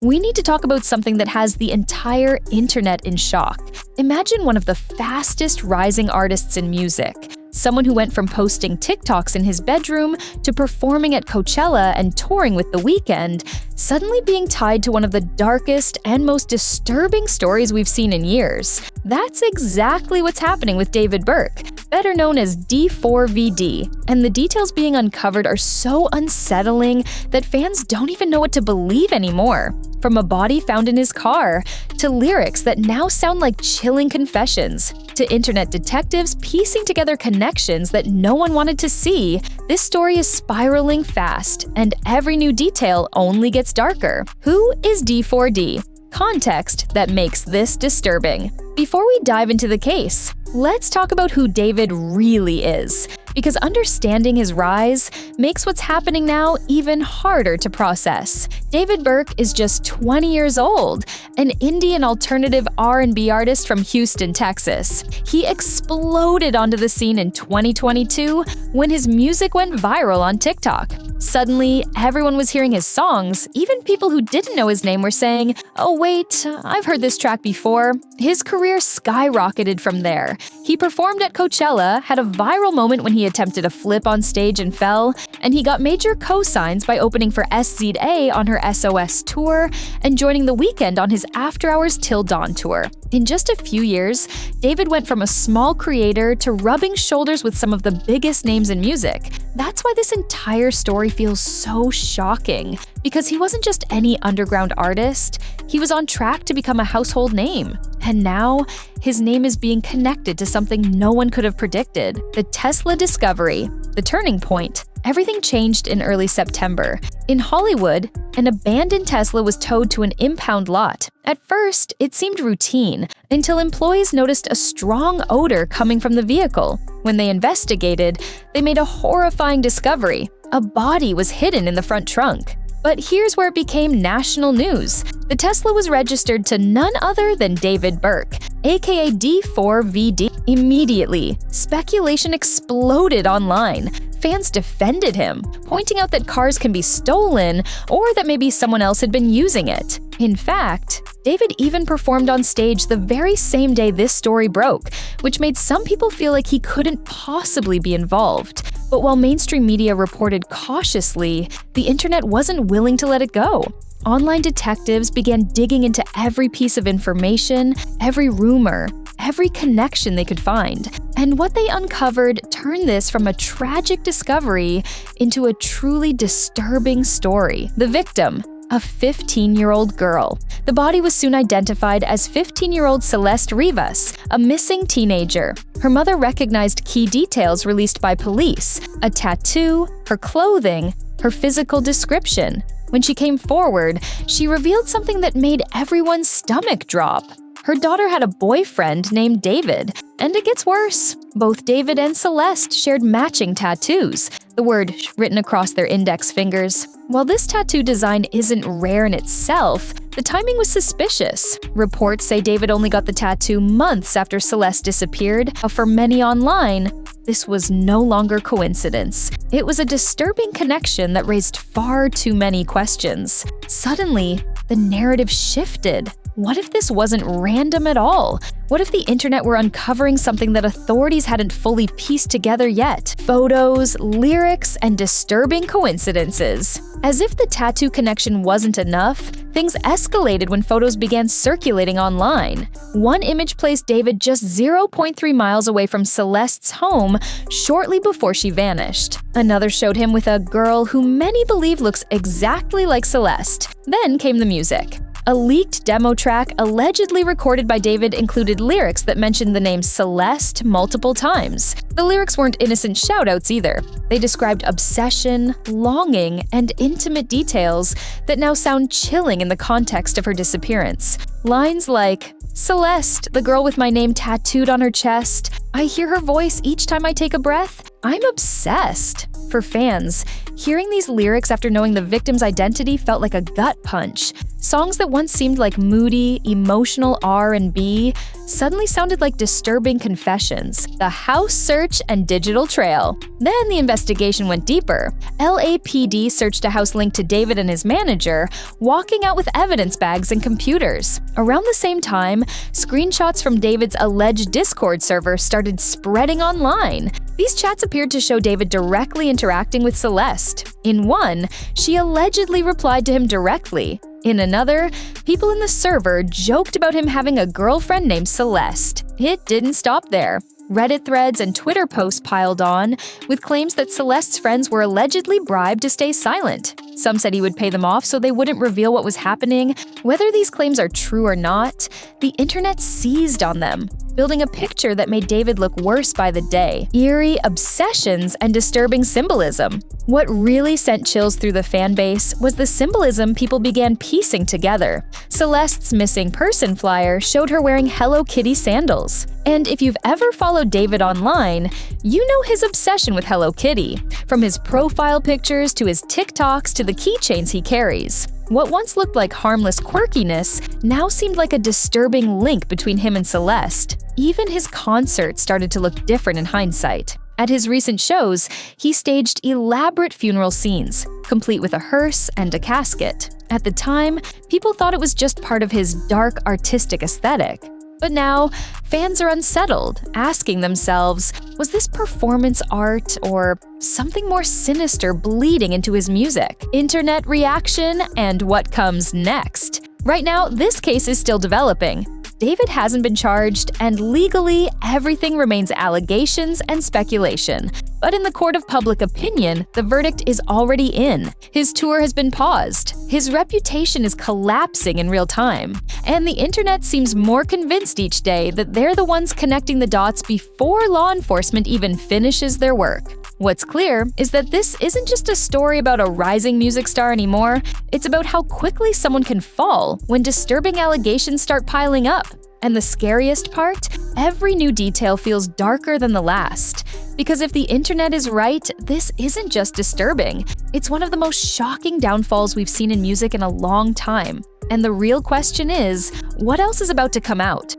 we need to talk about something that has the entire internet in shock. Imagine one of the fastest rising artists in music. Someone who went from posting TikToks in his bedroom to performing at Coachella and touring with The Weeknd, suddenly being tied to one of the darkest and most disturbing stories we've seen in years. That's exactly what's happening with David Burke, better known as D4VD, and the details being uncovered are so unsettling that fans don't even know what to believe anymore. From a body found in his car, to lyrics that now sound like chilling confessions, to internet detectives piecing together connections that no one wanted to see, this story is spiraling fast, and every new detail only gets darker. Who is D4D? Context that makes this disturbing. Before we dive into the case, let's talk about who David really is, because understanding his rise makes what's happening now even harder to process. David Burke is just 20 years old, an indie and alternative R&B artist from Houston, Texas. He exploded onto the scene in 2022 when his music went viral on TikTok. Suddenly, everyone was hearing his songs. Even people who didn't know his name were saying, "Oh wait, I've heard this track before." His career skyrocketed from there. He performed at Coachella, had a viral moment when he attempted a flip on stage and fell, and he got major co-signs by opening for SZA on her SOS tour and joining The Weeknd on his After Hours Till Dawn tour. In just a few years, David went from a small creator to rubbing shoulders with some of the biggest names in music. That's why this entire story feels so shocking, because he wasn't just any underground artist, he was on track to become a household name. And now, his name is being connected to something no one could have predicted: the Tesla discovery, the turning point. Everything changed in early September. In Hollywood, an abandoned Tesla was towed to an impound lot. At first, it seemed routine, until employees noticed a strong odor coming from the vehicle. When they investigated, they made a horrifying discovery: a body was hidden in the front trunk. But here's where it became national news. The Tesla was registered to none other than David Burke, aka D4VD. Immediately, speculation exploded online. Fans defended him, pointing out that cars can be stolen or that maybe someone else had been using it. In fact, David even performed on stage the very same day this story broke, which made some people feel like he couldn't possibly be involved. But while mainstream media reported cautiously, the internet wasn't willing to let it go. Online detectives began digging into every piece of information, every rumor, every connection they could find. And what they uncovered turned this from a tragic discovery into a truly disturbing story. The victim, a 15-year-old girl. The body was soon identified as 15-year-old Celeste Rivas, a missing teenager. Her mother recognized key details released by police: a tattoo, her clothing, her physical description. When she came forward, she revealed something that made everyone's stomach drop. Her daughter had a boyfriend named David, and it gets worse. Both David and Celeste shared matching tattoos, the word written across their index fingers. While this tattoo design isn't rare in itself, the timing was suspicious. Reports say David only got the tattoo months after Celeste disappeared, but for many online, this was no longer coincidence. It was a disturbing connection that raised far too many questions. Suddenly, the narrative shifted. What if this wasn't random at all? What if the internet were uncovering something that authorities hadn't fully pieced together yet? Photos, lyrics, and disturbing coincidences. As if the tattoo connection wasn't enough, things escalated when photos began circulating online. One image placed David just 0.3 miles away from Celeste's home shortly before she vanished. Another showed him with a girl who many believe looks exactly like Celeste. Then came the music. A leaked demo track allegedly recorded by David included lyrics that mentioned the name Celeste multiple times. The lyrics weren't innocent shoutouts either. They described obsession, longing, and intimate details that now sound chilling in the context of her disappearance. Lines like, "Celeste, the girl with my name tattooed on her chest. I hear her voice each time I take a breath. I'm obsessed." For fans, hearing these lyrics after knowing the victim's identity felt like a gut punch. Songs that once seemed like moody, emotional R&B suddenly sounded like disturbing confessions, the house search and digital trail. Then the investigation went deeper. LAPD searched a house linked to David and his manager, walking out with evidence bags and computers. Around the same time, screenshots from David's alleged Discord server started spreading online. These chats appeared to show David directly interacting with Celeste. In one, she allegedly replied to him directly. In another, people in the server joked about him having a girlfriend named Celeste. It didn't stop there. Reddit threads and Twitter posts piled on, with claims that Celeste's friends were allegedly bribed to stay silent. Some said he would pay them off so they wouldn't reveal what was happening. Whether these claims are true or not, the internet seized on them, building a picture that made David look worse by the day. Eerie obsessions and disturbing symbolism. What really sent chills through the fan base was the symbolism people began piecing together. Celeste's missing person flyer showed her wearing Hello Kitty sandals. And if you've ever followed David online, you know his obsession with Hello Kitty, from his profile pictures to his TikToks to the keychains he carries. What once looked like harmless quirkiness now seemed like a disturbing link between him and Celeste. Even his concerts started to look different in hindsight. At his recent shows, he staged elaborate funeral scenes, complete with a hearse and a casket. At the time, people thought it was just part of his dark artistic aesthetic. But now, fans are unsettled, asking themselves, was this performance art or something more sinister bleeding into his music? Internet reaction and what comes next. Right now, this case is still developing. David hasn't been charged, and legally, everything remains allegations and speculation. But in the court of public opinion, the verdict is already in. His tour has been paused. His reputation is collapsing in real time. And the internet seems more convinced each day that they're the ones connecting the dots before law enforcement even finishes their work. What's clear is that this isn't just a story about a rising music star anymore, it's about how quickly someone can fall when disturbing allegations start piling up. And the scariest part? Every new detail feels darker than the last. Because if the internet is right, this isn't just disturbing. It's one of the most shocking downfalls we've seen in music in a long time. And the real question is, what else is about to come out?